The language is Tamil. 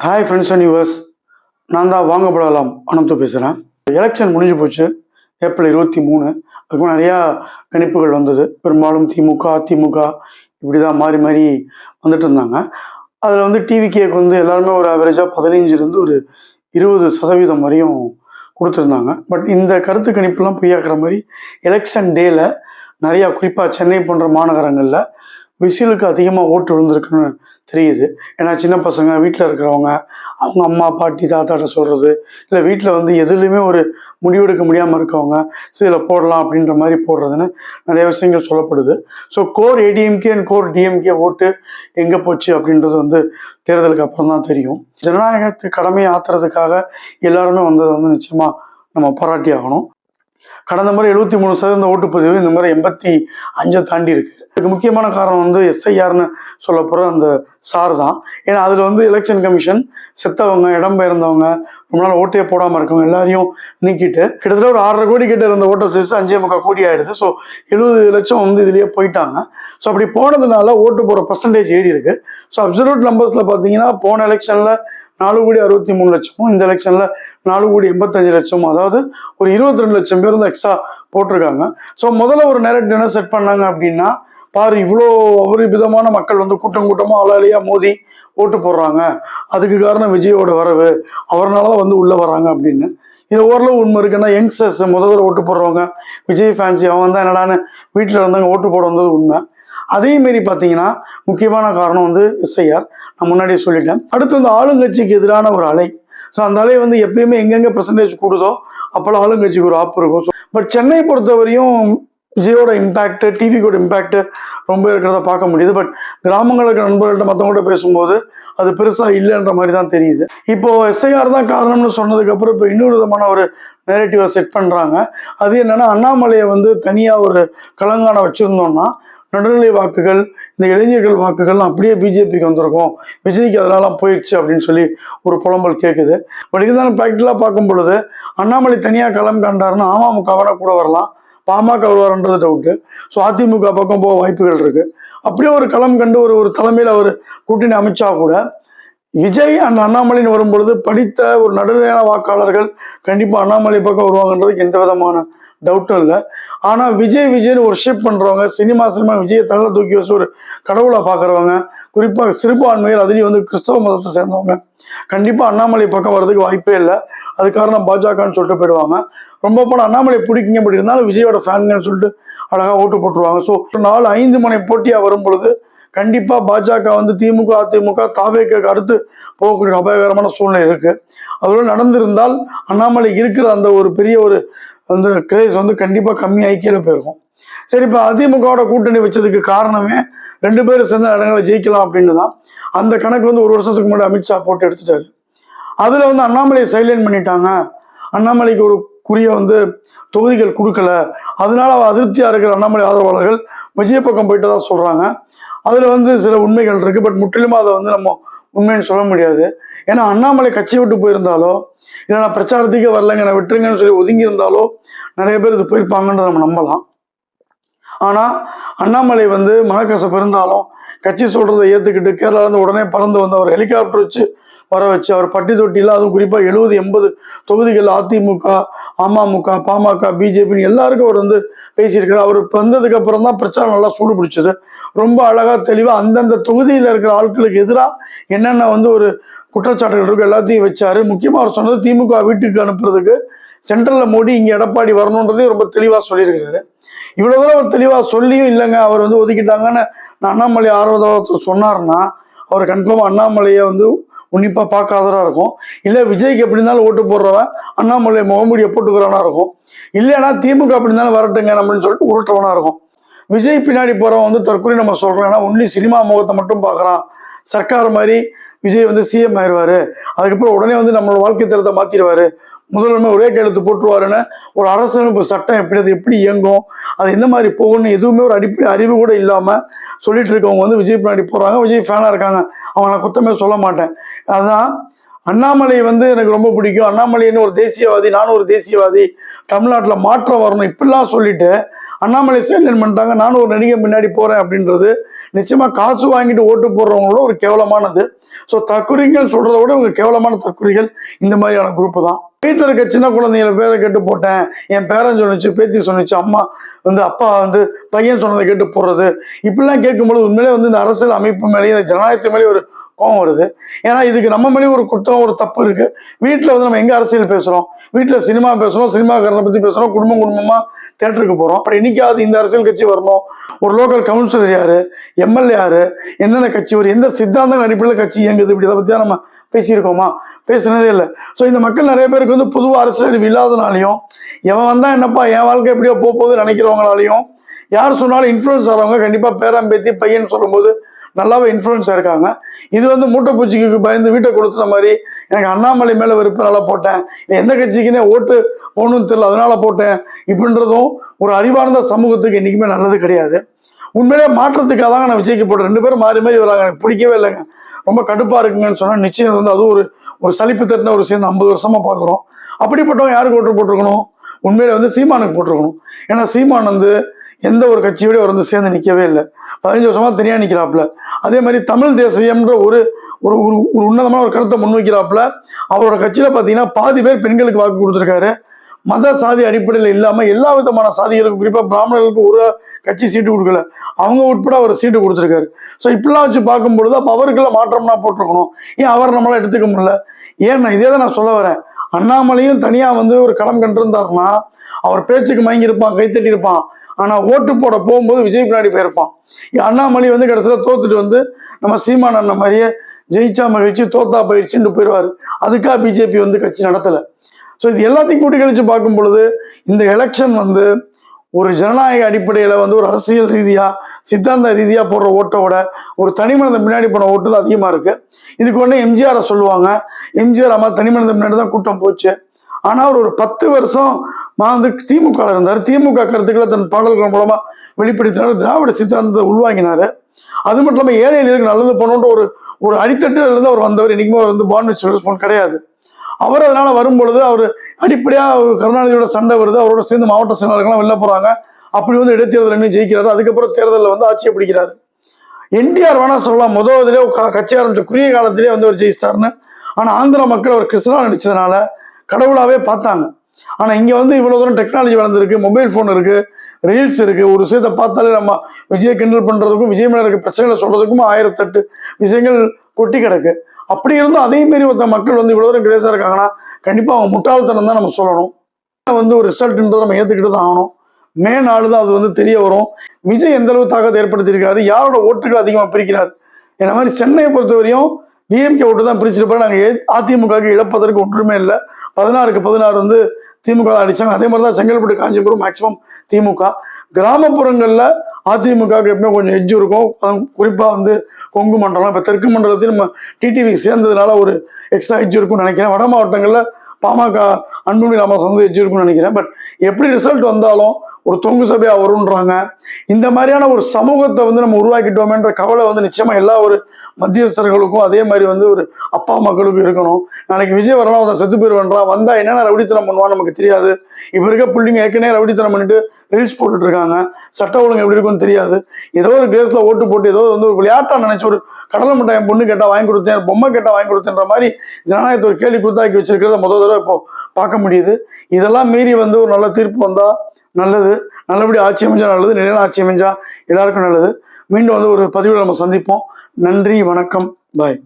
ஹாய் ஃப்ரெண்ட்ஸ் அண்ட் யூவர்ஸ், நான் தான் வாங்கப்படலாம் அனந்து பேசுகிறேன். எலெக்ஷன் முடிஞ்சு போச்சு, ஏப்ரல் 23. அதுக்கு நிறையா கணிப்புகள் வந்தது. பெரும்பாலும் திமுக அதிமுக இப்படி தான் மாறி மாறி வந்துட்டு இருந்தாங்க. அதில் வந்து டிவிகேக்கு வந்து எல்லாருமே ஒரு ஆவரேஜாக 15 ஒரு 20% வரையும் கொடுத்துருந்தாங்க. பட் இந்த கருத்து கணிப்புலாம் பொய்யாக்குற மாதிரி எலெக்ஷன் டேல நிறையா, குறிப்பாக சென்னை போன்ற மாநகரங்களில் விசிலுக்கு அதிகமாக ஓட்டு விழுந்திருக்குன்னு தெரியுது. ஏன்னா சின்ன பசங்க வீட்டில் இருக்கிறவங்க அவங்க அம்மா பாட்டி தாத்தாட்ட சொல்கிறது, இல்லை வீட்டில் வந்து எதுலேயுமே ஒரு முடிவெடுக்க முடியாமல் இருக்கவங்க இதில் போடலாம் அப்படின்ற மாதிரி போடுறதுன்னு நிறைய விஷயங்கள் சொல்லப்படுது. So core ADMK and core DMK ஓட்டு எங்கே போச்சு அப்படின்றது வந்து தேர்தலுக்கு அப்புறம் தான் தெரியும். ஜனநாயகத்தை கடமையை ஆற்றுறதுக்காக எல்லாருமே வந்ததை வந்து நிச்சயமாக நம்ம பாராட்டி ஆகணும். கடந்த முறை 73% ஓட்டுப்பதிவு, இந்த முறை 85 தாண்டி இருக்கு. இதுக்கு முக்கியமான காரணம் வந்து எஸ்ஐஆர்னு சொல்ல போகிற அந்த சார் தான். ஏன்னா அதில் வந்து எலெக்ஷன் கமிஷன் செத்தவங்க, இடம்பெயர்ந்தவங்க, ரொம்ப நாள் ஓட்டே போடாமல் இருக்கவங்க எல்லாரையும் நீக்கிட்டு கிட்டத்தட்ட ஒரு 6.5 கோடி கிட்ட இருந்த ஓட்டர் சேர்த்து 5.25 கோடி ஆயிடுது. ஸோ 70 லட்சம் வந்து இதுலேயே போயிட்டாங்க. ஸோ அப்படி போனதுனால ஓட்டு போகிற பர்சன்டேஜ் ஏறி இருக்கு. ஸோ அப்சல்யூட் நம்பர்ஸில் பார்த்தீங்கன்னா போன எலெக்ஷனில் 4.63 இந்த எலெக்ஷனில் 4.85 அதாவது ஒரு 22 லட்சம் பேர் வந்து எக்ஸ்ட்ரா போட்டிருக்காங்க. ஸோ முதல்ல ஒரு நேரட் என்ன செட் பண்ணாங்க அப்படின்னா, பாரு இவ்வளோ அபரிமிதமான மக்கள் வந்து கூட்டம் கூட்டமாக அலாலியா மோதி ஓட்டு போடுறாங்க, அதுக்கு காரணம் விஜயோட வரவு, அவர்னால தான் வந்து உள்ளே வராங்க அப்படின்னு. இது ஓரளவு உண்மை இருக்குன்னா, யங்ஸ்டர்ஸ் முதல்ல ஓட்டு போடுறவங்க விஜய் ஃபேன்சி அவன் தான் என்னடான்னு வீட்டில் இருந்தவங்க ஓட்டு போட வந்தது உண்மை. அதே மாரி பார்த்தீங்கன்னா முக்கியமான காரணம் வந்து எஸ்ஐஆர், நான் முன்னாடியே சொல்லிட்டேன். அடுத்து வந்து ஆளுங்கட்சிக்கு எதிரான ஒரு அலை. ஸோ அந்த அலை வந்து எப்பயுமே எங்கெங்கே பர்சன்டேஜ் கூடுதோ அப்போல்லாம் ஆளுங்கட்சிக்கு ஒரு ஆப்பு இருக்கும். பட் சென்னை பொறுத்தவரையும் விஜயோட இம்பேக்ட், டிவிக்கோட இம்பேக்ட் ரொம்ப இருக்கிறத பார்க்க முடியுது. பட் கிராமங்களுக்கு நண்பர்கள்ட்ட மற்றவங்கள்ட்ட பேசும்போது அது பெருசாக இல்லைன்ற மாதிரி தான் தெரியுது. இப்போ எஸ்ஐஆர் தான் காரணம்னு சொன்னதுக்கப்புறம் இப்போ இன்னொரு விதமான ஒரு நேரட்டிவை செட் பண்ணுறாங்க. அது என்னன்னா, அண்ணாமலையை வந்து தனியாக ஒரு கலங்கான வச்சுருந்தோம்னா நடுநிலை வாக்குகள், இந்த இளைஞர்கள் வாக்குகள்லாம் அப்படியே பிஜேபிக்கு வந்திருக்கும், விஜய்க்கு அதனாலாம் போயிடுச்சு அப்படின்னு சொல்லி ஒரு புலம்பல் கேட்குது. பட் இருந்தாலும் ப்ராக்டிக்கலாக பார்க்கும் பொழுது அண்ணாமலை தனியாக களம் கண்டாருன்னா அமமுகவனா கூட வரலாம், பாமக வருவார்ன்றது டவுட்டு. ஸோ அதிமுக பக்கம் போக வாய்ப்புகள் இருக்கு. அப்படியே ஒரு களம் கண்டு ஒரு தலைமையில் அவர் கூட்டணி அமைச்சா கூட விஜய் அண்ட் அண்ணாமலைன்னு வரும்பொழுது படித்த ஒரு நடுநிலையான வாக்காளர்கள் கண்டிப்பாக அண்ணாமலை பக்கம் வருவாங்கன்றதுக்கு எந்த விதமான டவுட்டும் இல்லை. ஆனால் விஜய்னு ஒரு ஷிப் பண்ணுறவங்க, சினிமா விஜயை தள்ள தூக்கி வச்சு ஒரு கடவுளை பார்க்குறவங்க, குறிப்பாக சிறுபான்மையில் அதுலேயும் வந்து கிறிஸ்தவ மதத்தை சேர்ந்தவங்க கண்டிப்பாக அண்ணாமலை பக்கம் வர்றதுக்கு வாய்ப்பே இல்லை. அது காரணம் பாஜகன்னு சொல்லிட்டு போயிடுவாங்க. ரொம்ப போனால் அண்ணாமலை பிடிக்குங்க, அப்படி இருந்தாலும் விஜயோட ஃபேன்கன்னு சொல்லிட்டு அழகாக ஓட்டு போட்டுருவாங்க. ஸோ 4-5 முனை போட்டியாக வரும் பொழுது கண்டிப்பாக பாஜக வந்து திமுக அதிமுக தாவேக்கு அடுத்து போகக்கூடிய அபாயகரமான சூழ்நிலை இருக்கு. அதோட நடந்திருந்தால் அண்ணாமலை இருக்கிற அந்த ஒரு பெரிய ஒரு அந்த கிரேஸ் வந்து கண்டிப்பாக கம்மியாகி கீழே போயிருக்கும். சரி, இப்போ அதிமுகவோட கூட்டணி வச்சதுக்கு காரணமே 2 பேரும் சேர்ந்த இடங்களை ஜெயிக்கலாம் அப்படின்னு தான். அந்த கணக்கு வந்து 1 வருஷத்துக்கு முன்னாடி அமித்ஷா போட்டு எடுத்துட்டாரு. அதில் வந்து அண்ணாமலையை சைலண்ட் பண்ணிட்டாங்க. அண்ணாமலைக்கு ஒரு குறிய வந்து தொகுதிகள் கொடுக்கல, அதனால அதிருப்தியாக இருக்கிற அண்ணாமலை ஆதரவாளர்கள் விஜய் பக்கம் போயிட்டு தான் சொல்கிறாங்க. அதில் வந்து சில உண்மைகள் இருக்குது. பட் முற்றிலுமா அதை வந்து நம்ம உண்மைன்னு சொல்ல முடியாது. ஏன்னா அண்ணாமலை கட்சி விட்டு போயிருந்தாலோ, இல்லை நான் பிரச்சாரத்துக்கே வரலைங்க நான் விட்டுருங்கன்னு சொல்லி ஒதுங்கி இருந்தாலோ நிறைய பேர் இது போயிருப்பாங்கன்றத நம்ம நம்பலாம். ஆனால் அண்ணாமலை வந்து மனக்கசப்பு இருந்தாலும் கட்சி சொல்கிறத ஏற்றுக்கிட்டு கேரளாவிலேருந்து உடனே பறந்து வந்து அவர் ஹெலிகாப்டர் வச்சு வர வச்சு அவர் பட்டி தொட்டியில், அதுவும் குறிப்பாக 70-80 தொகுதிகள் அதிமுக அமமுக பாமக பிஜேபின்னு எல்லாருக்கும் அவர் வந்து பேசியிருக்காரு. அவர் வந்ததுக்கு அப்புறம் தான் பிரச்சாரம் நல்லா சூடு பிடிச்சது. ரொம்ப அழகாக தெளிவாக அந்தந்த தொகுதியில் இருக்கிற ஆட்களுக்கு எதிராக என்னென்ன வந்து ஒரு குற்றச்சாட்டுகள் இருக்கு எல்லாத்தையும் வச்சாரு. முக்கியமாக அவர் சொன்னது திமுக வீட்டுக்கு அனுப்புறதுக்கு சென்ட்ரலில் மோடி இங்கே எடப்பாடி வரணுன்றதையும் ரொம்ப தெளிவாக சொல்லியிருக்கிறாரு. இவ்வளோ தூரம் அவர் தெளிவாக சொல்லியும் இல்லைங்க அவர் வந்து ஒதுக்கிட்டாங்கன்னு அண்ணாமலை ஆர்வத்தை சொன்னார்னா அவர் கன்ஃபார்மாக அண்ணாமலையை வந்து உன்னிப்பாக பார்க்காதவராக இருக்கும். இல்லை விஜய்க்கு எப்படி இருந்தாலும் ஓட்டு போடுறவன் அண்ணாமலை முகமூடியை போட்டுக்கிறவனா இருக்கும். இல்லைன்னா திமுக அப்படி இருந்தாலும் வரட்டுங்க நம்மன்னு சொல்லிட்டு உருட்டவனா இருக்கும். விஜய் பின்னாடி போகிறவன் வந்து தற்கொலை நம்ம சொல்கிறோம். ஏன்னா ஒன்லி சினிமா முகத்தை மட்டும் பார்க்குறான். சர்க்கார் மாதிரி விஜய் வந்து சிஎம் ஆயிடுவார், அதுக்கப்புறம் உடனே வந்து நம்மளோட வாழ்க்கை தரத்தை மாற்றிடுவார், முதல்வருமே ஒரே கையெழுத்து போட்டுருவாருன்னு ஒரு அரசியலமைப்பு சட்டம் எப்படி இயங்கும், அது எந்த மாதிரி போகணும்னு எதுவுமே ஒரு அடிப்படை அறிவு கூட இல்லாமல் சொல்லிட்டு இருக்கவங்க வந்து விஜய் பின்னாடி போகிறாங்க. விஜய் ஃபேனாக இருக்காங்க, அவங்க நான் குத்தமே சொல்ல மாட்டேன். அதுதான் அண்ணாமலை வந்து எனக்கு ரொம்ப பிடிக்கும், அண்ணாமலைன்னு ஒரு தேசியவாதி, நானும் ஒரு தேசியவாதி, தமிழ்நாட்டில் மாற்றம் வரணும் இப்படிலாம் சொல்லிட்டு அண்ணாமலை சைலண்ட் பண்ணிட்டாங்க. நானும் ஒரு நடிகை முன்னாடி போறேன் அப்படின்றது நிச்சயமா காசு வாங்கிட்டு ஓட்டு போடுறவங்களோட ஒரு கேவலமானது. ஸோ தற்குறிகள் சொல்றதை விட இவங்க கேவலமான தற்குறிகள் இந்த மாதிரியான குரூப்பு தான். வீட்டில் இருக்க சின்ன குழந்தைங்கள பேரை கேட்டு போட்டேன், என் பேரன் சொன்னிச்சு, பேத்தி சொன்னிச்சு, அம்மா வந்து அப்பா வந்து பையன் சொன்னதை கேட்டு போடுறது, இப்படிலாம் கேட்கும்போது உண்மையிலே வந்து இந்த அரசியல் அமைப்பு மேலேயும் இந்த ஜனநாயகத்து மேலேயும் ஒரு கோவம் வருது. ஏன்னா இதுக்கு நம்ம மேலேயும் ஒரு குற்றம், ஒரு தப்பு இருக்கு. வீட்டில் வந்து நம்ம எங்க அரசியல் பேசுறோம், வீட்டில் சினிமா பேசுறோம், சினிமாக்காரனை பத்தி பேசுறோம், குடும்பமா தேட்டருக்கு போறோம். அப்புறம் இன்னைக்காவது இந்த அரசியல் கட்சி வரணும், ஒரு லோக்கல் கவுன்சிலர் யாரு, எம்எல்ஏ யாரு, என்னென்ன கட்சி வரும், எந்த சித்தாந்தம் அடிப்படையில் கட்சி இயங்குது, இப்படி இதை பத்தியா நம்ம பேசியிருக்கோமா? பேசினதே இல்லை. ஸோ இந்த மக்கள் நிறைய பேருக்கு வந்து பொதுவாக அரசியல் இல்லாதனாலையும், எவன் வந்தா என்னப்பா என் வாழ்க்கை எப்படியோ போகுதுன்னு நினைக்கிறவங்களாலையும், யார் சொன்னாலும் இன்ஃப்ளூயன்ஸ் ஆகிறவங்க கண்டிப்பாக பேரம்பேத்தி பையன் சொல்லும்போது நல்லாவே இன்ஃப்ளூயன்ஸாக இருக்காங்க. இது வந்து மூட்டைப்பூச்சிக்கு பயந்து வீட்டை கொடுத்துற மாதிரி, எனக்கு அண்ணாமலை மேலே வெறுப்பினால போட்டேன், எந்த கட்சிக்குன்னே ஓட்டு போகணும்னு தெரியல அதனால போட்டேன் இப்படின்றதும் ஒரு அறிவார்ந்த சமூகத்துக்கு என்றைக்குமே நல்லது கிடையாது. உண்மையிலே மாற்றத்துக்காக தாங்க நான் விஜய்க்கு போட்டேன். 2 பேரும் மாறி மாறி வராங்க, எனக்கு பிடிக்கவே இல்லைங்க, ரொம்ப கடுப்பாக இருக்குங்கன்னு சொன்னால் நிச்சயம் வந்து அது ஒரு சலிப்பு தட்டின ஒரு விஷயம் 50 வருஷமா பார்க்குறோம். அப்படிப்பட்டவங்க யாருக்கு ஓட்டு போட்டிருக்கணும்? உண்மையிலே வந்து சீமானுக்கு போட்டிருக்கணும். ஏன்னா சீமான் வந்து எந்த ஒரு கட்சியோட அவர் வந்து சேர்ந்து நிற்கவே இல்லை, 15 வருஷமா தனியாக நிற்கிறாப்புல. அதே மாதிரி தமிழ் தேசியம்ன்ற ஒரு ஒரு ஒரு உன்னதமான ஒரு கருத்தை முன்வைக்கிறாப்புல. அவரோட கட்சியில் பார்த்தீங்கன்னா பாதி பேர் பெண்களுக்கு வாக்கு கொடுத்துருக்காரு. மத சாதி அடிப்படையில் இல்லாமல் எல்லா விதமான சாதிகளுக்கும், குறிப்பாக பிராமணர்களுக்கு ஒரு கட்சி சீட்டு கொடுக்கல, அவங்க உட்பட அவர் சீட்டு கொடுத்துருக்காரு. ஸோ இப்படிலாம் வச்சு பார்க்கும்பொழுது அப்போ அவருக்குள்ள மாற்றம்னா போட்டிருக்கணும். ஏன் அவர் நம்மளால எடுத்துக்க முடியல? ஏன் இதே தான் நான் சொல்ல வரேன். அண்ணாமலையும் தனியாக வந்து ஒரு களம் கண்டிருந்தாருன்னா அவர் பேச்சுக்கு மயங்கியிருப்பான், கைத்தட்டி இருப்பான். ஆனால் ஓட்டு போட போகும்போது விஜய் பின்னாடி போயிருப்பான். அண்ணாமலை வந்து கடைசியில் தோத்துட்டு வந்து நம்ம சீமான் அண்ணன் மாதிரியே ஜெயிச்சா மகிழ்ச்சி, தோத்தா பயிற்சின்னு போயிடுவார். அதுக்காக பிஜேபி வந்து கட்சி நடத்தலை. ஸோ இது எல்லாத்தையும் கூட்டி கழிச்சு பார்க்கும் பொழுது இந்த எலெக்ஷன் வந்து ஒரு ஜனநாயக அடிப்படையில் வந்து ஒரு அரசியல் ரீதியாக சித்தாந்த ரீதியாக போடுற ஓட்டை விட ஒரு தனிமனித முன்னாடி போன ஓட்டு தான் அதிகமாக இருக்குது. இதுக்கு ஒன்று எம்ஜிஆரை சொல்லுவாங்க. எம்ஜிஆர் அம்மா தனிமனித முன்னாடி தான் கூட்டம் போச்சு. ஆனால் அவர் ஒரு 10 வருஷம் வந்து திமுக இருந்தார். திமுக கருத்துக்களை தன் பாடல்கள் மூலமாக வெளிப்படுத்தினார், திராவிட சித்தாந்தத்தை உள்வாங்கினார். அது மட்டும் இல்லாமல் ஏழை எளியருக்கு நல்லது பண்ணணுன்ற ஒரு அடித்தட்டில் இருந்து அவர் வந்தவர். என்றைக்குமே அவர் வந்து பாண்ட் ரெஸ்பான்ஸ் கிடையாது. அவர் அதனால வரும்பொழுது அவர் அடிப்படையாக கருணாநிதியோட சண்டை வருது, அவரோட சேர்ந்து மாவட்ட செயலாளர்கள்லாம் வெளில போறாங்க. அப்படி வந்து இடைத்தேர்தல் ஜெயிக்கிறாரு. அதுக்கப்புறம் தேர்தலில் வந்து ஆட்சியை பிடிக்கிறாரு. என்டிஆர் வேணா சொல்லலாம், முதலே கட்சி ஆரம்பிச்ச குறுகிய காலத்திலே வந்து அவர் ஜெயிச்சிட்டாருன்னு. ஆனால் ஆந்திரா மக்கள் அவர் கிருஷ்ணா நடிச்சதுனால கடவுளாவே பார்த்தாங்க. ஆனால் இங்கே வந்து இவ்வளோ தூரம் டெக்னாலஜி வளர்ந்துருக்கு, மொபைல் ஃபோன் இருக்கு, ரீல்ஸ் இருக்கு. ஒரு விஷயத்தை பார்த்தாலே நம்ம விஜய் கிண்டல் பண்றதுக்கும் விஜய் மேல இருக்க பிரச்சனைகளை சொல்றதுக்கும் 1008 விஷயங்கள் கொட்டி கிடக்கு. அப்படி இருந்தும் அதே மாரி ஒருத்த மக்கள் வந்து இவ்வளோ தூரம் கிரேஸா இருக்காங்கன்னா கண்டிப்பாக அவங்க முட்டாள்தனம் தான் நம்ம சொல்லணும். வந்து ஒரு ரிசல்ட்ன்றதை நம்ம ஏற்றுக்கிட்டு தான் ஆகணும். மே 4 தான் அது வந்து தெரிய வரும். விஜய் எந்த அளவு தாக்கத்தை ஏற்படுத்தியிருக்காரு, யாரோட ஓட்டுகள் அதிகமாக பிரிக்கிறார். என்ன மாதிரி சென்னையை பொறுத்தவரையும் டிஎம்கே ஓட்டு தான் பிரிச்சிருப்பாரு. நாங்கள் அதிமுகவுக்கு இழப்பதற்கு ஒன்றுமே இல்லை. 16க்கு 16 வந்து திமுக தான் அடிச்சாங்க. அதே மாதிரி தான் செங்கல்பட்டு, காஞ்சிபுரம் மேக்சிமம் திமுக. கிராமப்புறங்களில் அதிமுகவுக்கு எப்பவுமே கொஞ்சம் எட்ஜ் இருக்கும். குறிப்பாக வந்து கொங்கு மண்டலம், இப்போ தெற்கு மண்டலத்தில் நம்ம டிடிவி சேர்ந்ததுனால ஒரு எக்ஸ்ட்ரா எட்ஜ் இருக்கும்னு நினைக்கிறேன். வட மாவட்டங்களில் பாமக அன்புமணி ராமதாஸ் வந்து எட்ஜ் இருக்கும்னு நினைக்கிறேன். பட் எப்படி ரிசல்ட் வந்தாலும் ஒரு தொங்கு சபையாக வருன்றாங்க. இந்த மாதிரியான ஒரு சமூகத்தை வந்து நம்ம உருவாக்கிட்டோமேன்ற கவலை வந்து நிச்சயமா எல்லா ஒரு மத்தியஸ்தர்களுக்கும் அதே மாதிரி வந்து ஒரு அப்பா மக்களுக்கும் இருக்கணும். நாளைக்கு விஜய் வரலாம், அதை செத்து போயிடுவான்றான், வந்தா என்னென்ன ரவுடித்தனம் பண்ணுவான்னு நமக்கு தெரியாது. இப்போ இருக்க பிள்ளைங்க ஏற்கனவே ரவுடித்தனம் பண்ணிட்டு ரீல்ஸ் போட்டுட்டு இருக்காங்க. சட்ட ஒழுங்கு எப்படி இருக்குன்னு தெரியாது. ஏதோ ஒரு கேஸ்ல ஓட்டு போட்டு ஏதோ வந்து ஒரு விளையாட்டா நினைச்சு ஒரு கடலை மிட்டாய் என் பொண்ணு கேட்டா வாங்கி கொடுத்தேன், பொம்மை கேட்டா வாங்கி கொடுத்தேன்ற மாதிரி ஜனநாயகத்தை ஒரு கேள்வி கூத்தாக்கி வச்சிருக்கிறத முதல் தடவை இப்போ பார்க்க முடியுது. இதெல்லாம் மீறி வந்து ஒரு நல்ல தீர்ப்பு வந்தா நல்லது, நல்லபடி ஆட்சி அமைஞ்சா நல்லது, நிலையான ஆட்சி அமைஞ்சா எல்லாருக்கும் நல்லது. மீண்டும் வந்து ஒரு பதிவில் நம்ம சந்திப்போம். நன்றி, வணக்கம், பாய்.